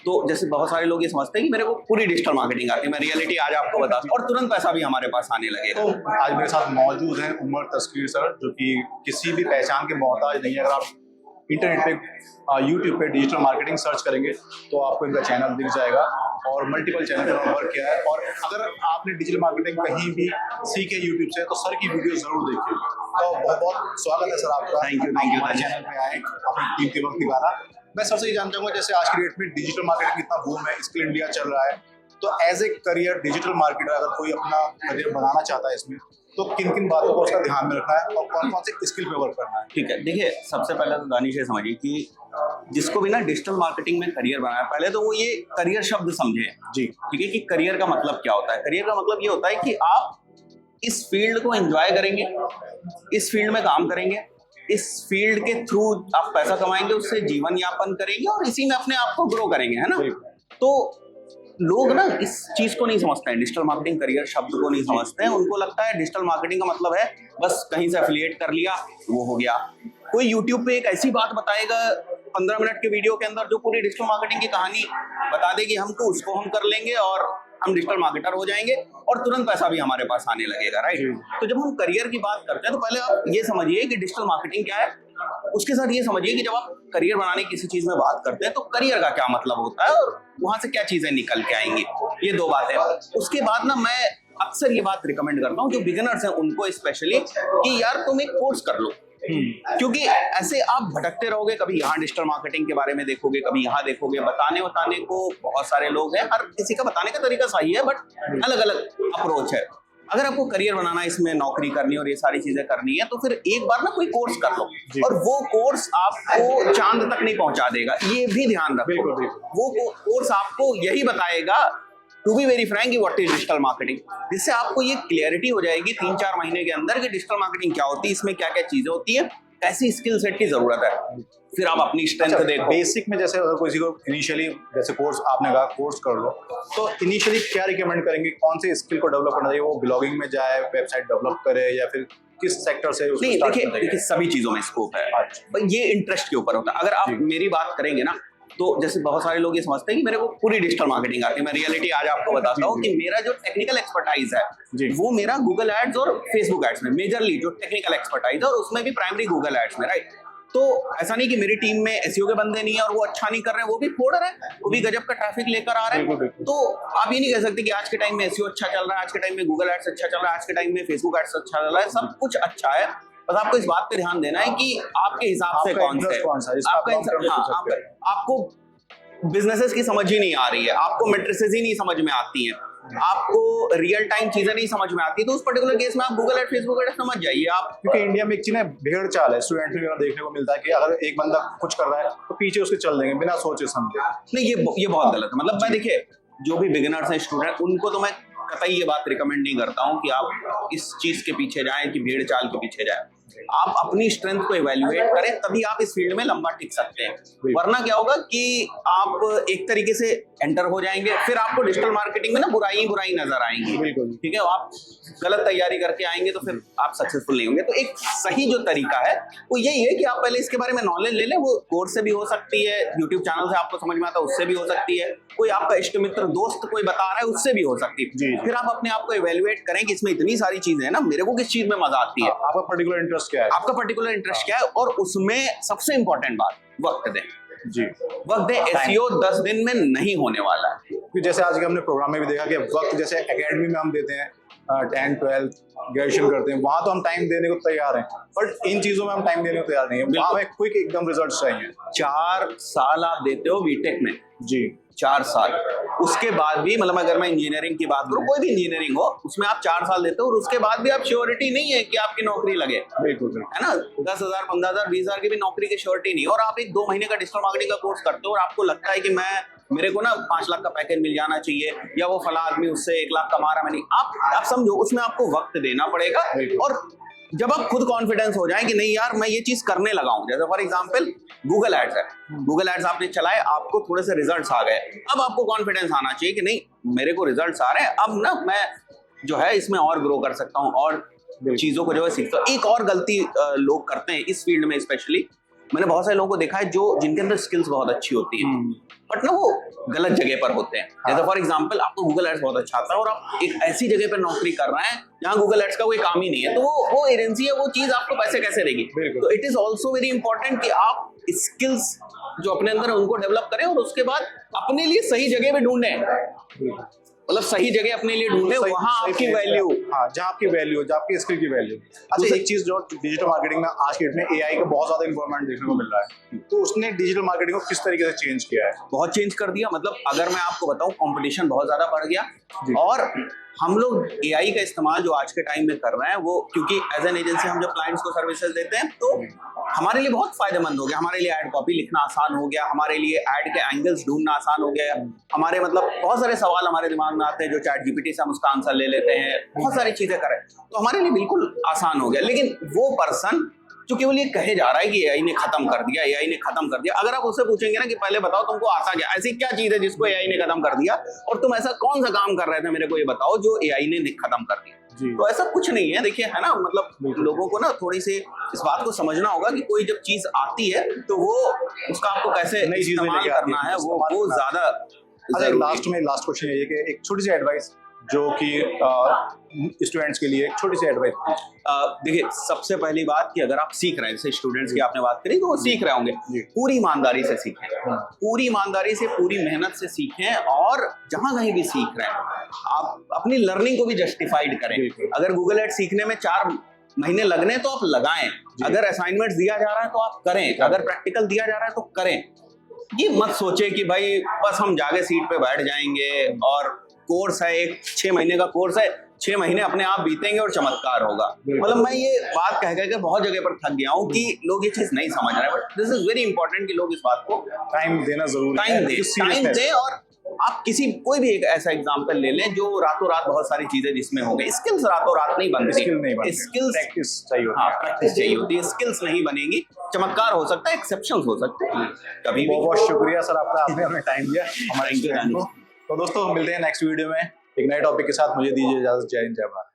तो जैसे बहुत सारे लोग ये समझते हैं कि मेरे को पूरी डिजिटल मार्केटिंग आती है, मैं रियलिटी आज आपको बताता हूँ और तुरंत पैसा भी हमारे पास आने लगेगा। तो आज मेरे साथ मौजूद हैं उमर तस्कीर सर, जो कि किसी भी पहचान के मोहताज नहीं है। अगर आप इंटरनेट पे यूट्यूब पे डिजिटल मार्केटिंग सर्च करेंगे तो आपको इनका चैनल दिख जाएगा और मल्टीपल चैनल पर उन्होंने वर्क किया है। और अगर आपने डिजिटल मार्केटिंग कहीं भी सीखे यूट्यूब से तो सर की वीडियो जरूर देखिए। तो बहुत बहुत स्वागत है सर आपका। थैंक यू हमारे चैनल पे आए, अपनी कीमती वक्त निकाला। मैं सबसे ये जानना चाहूंगा, जैसे आज की डेट में डिजिटल मार्केटिंग कितना बूम है, स्किल इंडिया चल रहा है, तो as a career digital marketer अगर कोई अपना करियर बनाना चाहता है इसमें, तो किन किन बातों को उसका ध्यान में रखना है और कौन कौन से स्किल पे वर्क करना है? ठीक है, देखिए सबसे पहले तो दानिश ये समझिए कि जिसको भी ना डिजिटल मार्केटिंग में करियर बनाया, पहले तो वो ये करियर शब्द समझे जी, ठीक है, कि करियर का मतलब क्या होता है। करियर का मतलब ये होता है कि आप इस फील्ड को एंजॉय करेंगे, इस फील्ड में काम करेंगे, इस फील्ड के थ्रू आप पैसा कमाएंगे, उससे जीवन यापन करेंगे और इसी में अपने आप को ग्रो करेंगे, है ना। तो लोग ना इस चीज को नहीं समझते हैं, डिजिटल मार्केटिंग करियर शब्द को नहीं समझते हैं। उनको लगता है डिजिटल मार्केटिंग का मतलब है बस कहीं से एफिलिएट कर लिया वो हो गया। कोई यूट्यूब पे एक ऐसी बात बताएगा 15 मिनट के वीडियो के अंदर जो पूरी डिजिटल मार्केटिंग की कहानी बता देगी हमको, उसको हम कर लेंगे और हम डिजिटल मार्केटर हो जाएंगे और तुरंत पैसा भी हमारे पास आने लगेगा, राइट। तो जब हम करियर की बात करते हैं तो पहले आप ये समझिए कि डिजिटल मार्केटिंग क्या है, उसके साथ ये समझिए कि जब आप करियर बनाने किसी चीज में बात करते हैं तो करियर का क्या मतलब होता है और वहां से क्या चीजें निकल के आएंगी, ये दो बातें। उसके बाद ना मैं अक्सर ये बात रिकमेंड करता हूँ जो बिगिनर्स हैं उनको स्पेशली, कि यार तुम एक कोर्स कर लो, क्योंकि ऐसे आप भटकते रहोगे, कभी यहाँ डिजिटल मार्केटिंग के बारे में देखोगे, कभी यहाँ देखोगे। बताने को बहुत सारे लोग हैं, हर किसी का बताने का तरीका सही है, बट अलग अलग अप्रोच है। अगर आपको करियर बनाना है, इसमें नौकरी करनी और ये सारी चीजें करनी है, तो फिर एक बार ना कोई कोर्स कर लो, और वो कोर्स आपको चांद तक नहीं पहुंचा देगा, ये भी ध्यान रखो। वो कोर्स आपको यही बताएगा, to be very frank, what is digital marketing, जिससे आपको ये क्लियरिटी हो जाएगी 3-4 महीने के अंदर कि डिजिटल मार्केटिंग क्या होती है, इसमें क्या क्या चीजें होती है, कैसी स्किल सेट की जरूरत है। फिर आप अपनी स्ट्रेंथ देखो। बेसिक में जैसे अगर किसी को इनिशियली, जैसे कोर्स आपने कहा कोर्स कर लो, तो इनिशियली क्या रिकमेंड करेंगे, कौन से स्किल को डेवलप करना चाहिए? वो ब्लॉगिंग में जाए, वेबसाइट डेवलप करे, या फिर किस सेक्टर से उसको स्टार्ट करना चाहिए? देखिए सभी चीजों में स्कोप है। अच्छा। ये इंटरेस्ट के ऊपर होता है। अगर आप मेरी बात करेंगे ना, तो जैसे बहुत सारे लोग ये समझते हैं कि मेरे को पूरी डिजिटल मार्केटिंग आती है, मैं रियलिटी आज आपको बताता हूँ कि मेरा जो टेक्निकल एक्सपर्टाइज है वो मेरा गूगल एड्स और फेसबुक एड्स में, मेजरली जो टेक्निकल एक्सपर्टाइज है, और उसमें भी प्राइमरी गूगल एड्स में, राइट। तो ऐसा नहीं कि मेरी टीम में एसईओ के बंदे नहीं है और वो अच्छा नहीं कर रहे हैं, वो भी फोड़र है, वो भी गजब का ट्रैफिक लेकर आ रहे हैं। तो आप ये नहीं कह सकते कि आज के टाइम में एसईओ अच्छा चल रहा है, आज के टाइम में गूगल एड्स अच्छा चल रहा है, आज के टाइम में फेसबुक एड्स अच्छा चल रहा है। सब कुछ अच्छा है, बस आपको इस बात पे ध्यान देना है कि आपके हिसाब से कौन सा आपका, आपको बिजनेसेस की समझ ही नहीं आ रही है, आपको मैट्रिसेस ही नहीं समझ में आती हैं, आपको रियल टाइम चीजें नहीं समझ में आती, तो उस पर्टिकुलर केस में आप गूगल एड, फेसबुक एड समझ जाइए आप। क्योंकि इंडिया में एक चीज है, भेड़ चाल है, स्टूडेंट में देखने को मिलता है कि अगर एक बंदा कुछ कर रहा है तो पीछे उसके चल देंगे बिना सोचे समझे। नहीं, ये बहुत गलत है। मतलब मैं देखिए जो भी बिगिनर्स हैं, स्टूडेंट, उनको तो मैं कतई ये बात रिकमेंड नहीं करता हूँ कि आप इस चीज के पीछे जाएं, कि भेड़ चाल के पीछे जाएं। आप अपनी स्ट्रेंथ को इवैल्यूएट करें, तभी आप इस फील्ड में लंबा टिक सकते हैं। वरना क्या होगा कि आप एक तरीके से एंटर हो जाएंगे, फिर आपको डिजिटल मार्केटिंग में ना बुराई नजर आएंगी, ठीक है। आप गलत तैयारी करके आएंगे तो फिर आप सक्सेसफुल नहीं होंगे। तो एक सही जो तरीका है वो यही है कि आप पहले इसके बारे में नॉलेज ले लें। वो कोर्स से भी हो सकती है, यूट्यूब चैनल से आपको समझ में आता है उससे भी हो सकती है, कोई आपका इष्ट मित्र दोस्त कोई बता रहा है उससे भी हो सकती है। फिर आप अपने आप को इवैल्यूएट करें कि इसमें इतनी सारी चीजें हैं ना, मेरे को किस चीज में मजा आती है, आपका पर्टिकुलर इंटरेस्ट क्या है, आपका पर्टिकुलर इंटरेस्ट क्या है, और उसमें सबसे इंपॉर्टेंट बात, वक्त दें जी, वक्त दें। एसईओ 10 दिन में नहीं होने वाला है। जैसे आज के हमने प्रोग्राम में भी देखा कि वक्त, जैसे एकेडमी में हम देते हैं 10, 12 ग्रेजुएशन करते हैं, वहां तो हम टाइम देने को तैयार हैं, बट इन चीजों में हम टाइम देने को तैयार नहीं है। वहां में क्विक एकदम रिजल्ट चाहिए। 4 साल आप देते हो बीटेक में जी, 4 साल, उसके बाद भी, मतलब अगर मैं इंजीनियरिंग की बात करूं, कोई भी इंजीनियरिंग हो, उसमें आप 4 साल देते हो और उसके बाद भी आप श्योरिटी नहीं है कि आपकी नौकरी लगे, बिल्कुल है ना। 10,000, 15,000, 20,000 की भी नौकरी की श्योरिटी नहीं, और आप एक 2 महीने का डिजिटल मार्केटिंग का कोर्स करते हो और आपको लगता है कि मेरे को ना 5 लाख का पैकेज मिल जाना चाहिए, या वो फला आदमी उससे 1 लाख कमा रहा है, नहीं। आप समझो, उसमें आपको वक्त देना पड़ेगा। और जब आप खुद कॉन्फिडेंस हो जाए कि नहीं यार मैं ये चीज करने लगा हूं, जैसे फॉर एग्जांपल गूगल एड्स है, गूगल एड्स आपने चलाए, आपको थोड़े से रिजल्ट्स आ गए, अब आपको कॉन्फिडेंस आना चाहिए कि नहीं मेरे को रिजल्ट्स आ रहे हैं, अब ना मैं जो है इसमें और ग्रो कर सकता हूं और चीजों को जो है सीखता हूं। एक और गलती लोग करते हैं इस फील्ड में स्पेशली, मैंने बहुत सारे लोगों को देखा है जो जिनके अंदर स्किल्स बहुत अच्छी होती है बट ना वो गलत जगह पर होते हैं। जैसे फॉर एग्जांपल आपको गूगल एड्स बहुत अच्छा आता है और आप एक ऐसी जगह पर नौकरी कर रहे हैं जहाँ गूगल एड्स का कोई काम ही नहीं है, तो वो एजेंसी है, वो चीज आपको पैसे कैसे देगी? तो it is also very important कि आप स्किल्स जो अपने अंदर है उनको डेवलप करें और उसके बाद अपने लिए सही जगह पे ढूंढें, मतलब सही जगह अपने लिए ढूंढे, वहां आपकी वैल्यू, हाँ जहाँ आपकी वैल्यू, जहाँ आपकी स्किल की वैल्यू। अच्छा, एक चीज जो डिजिटल मार्केटिंग में आज के डेट में एआई का बहुत ज्यादा इन्वॉल्वमेंट देखने को मिल रहा है, तो उसने डिजिटल मार्केटिंग को किस तरीके से चेंज किया है? बहुत चेंज कर दिया। मतलब अगर मैं आपको बताऊं, कंपटीशन बहुत ज्यादा बढ़ गया और हम लोग एआई का इस्तेमाल जो आज के टाइम में कर रहे हैं वो, क्योंकि एज एन एजेंसी हम जब क्लाइंट्स को सर्विसेज देते हैं तो हमारे लिए बहुत फायदेमंद हो गया। हमारे लिए ऐड कॉपी लिखना आसान हो गया, हमारे लिए ऐड के एंगल्स ढूंढना आसान हो गया, हमारे मतलब बहुत सारे सवाल हमारे दिमाग में आते हैं जो चैट जीपीटी से हम उसका आंसर ले लेते हैं, बहुत सारी चीजें करें तो हमारे लिए बिल्कुल आसान हो गया। लेकिन वो पर्सन जो केवल ये कहे जा रहा है कि एआई ने खत्म कर दिया, एआई ने खत्म कर दिया, अगर आप उससे पूछेंगे ना कि पहले बताओ तुमको आता क्या, ऐसी क्या चीज है जिसको एआई ने खत्म कर दिया और तुम ऐसा कौन सा काम कर रहे थे मेरे को ये बताओ जो एआई ने खत्म कर दिया, तो ऐसा कुछ नहीं है। देखिए है ना, मतलब लोगों को ना थोड़ी सी इस बात को समझना होगा कि कोई जब चीज आती है तो वो उसका आपको कैसे इस्तेमाल करना है वो ज्यादा। अच्छा, लास्ट क्वेश्चन ये है कि एक छोटी सी एडवाइस जो कि स्टूडेंट्स के लिए, एक छोटी सी एडवाइस। देखिए, सबसे पहली बात कि अगर आप सीख रहे हैं, जैसे स्टूडेंट्स की आपने बात करी, तो वो सीख रहे होंगे, पूरी ईमानदारी से सीखें, पूरी ईमानदारी से, पूरी मेहनत से सीखें और जहां कहीं भी सीख रहे हैं आप अपनी लर्निंग को भी जस्टिफाइड करें। अगर गूगल एड्स सीखने में 4 महीने लगने तो आप लगाएं, अगर असाइनमेंट दिया जा रहा है तो आप करें, अगर प्रैक्टिकल दिया जा रहा है तो करें। ये मत सोचे कि भाई बस हम जाके सीट पे बैठ जाएंगे और कोर्स है, एक 6 महीने का कोर्स है, 6 महीने अपने आप बीतेंगे और चमत्कार होगा। मतलब मैं ये बात कह के बहुत जगह पर थक गया हूँ कि लोग ये चीज नहीं समझ रहे हैं, but this is very important कि लोग इस बात को टाइम देना जरूरी है, टाइम दे। और आप कोई भी एक ऐसा एग्जांपल ले लें जो रातों रात बहुत सारी चीजें जिसमें हो गई, स्किल्स रातों रात नहीं बनती, स्किल्स प्रैक्टिस चाहिए होती है, प्रैक्टिस चाहिए होती है, स्किल्स नहीं बनेगी, चमत्कार हो सकता है, एक्सेप्शंस हो सकते हैं कभी। बहुत शुक्रिया सर आपका, आपने हमें टाइम दिया हमारे। तो दोस्तों मिलते हैं नेक्स्ट वीडियो में एक नए टॉपिक के साथ। मुझे दीजिए इजाजत। जय हिंद, जय भारत।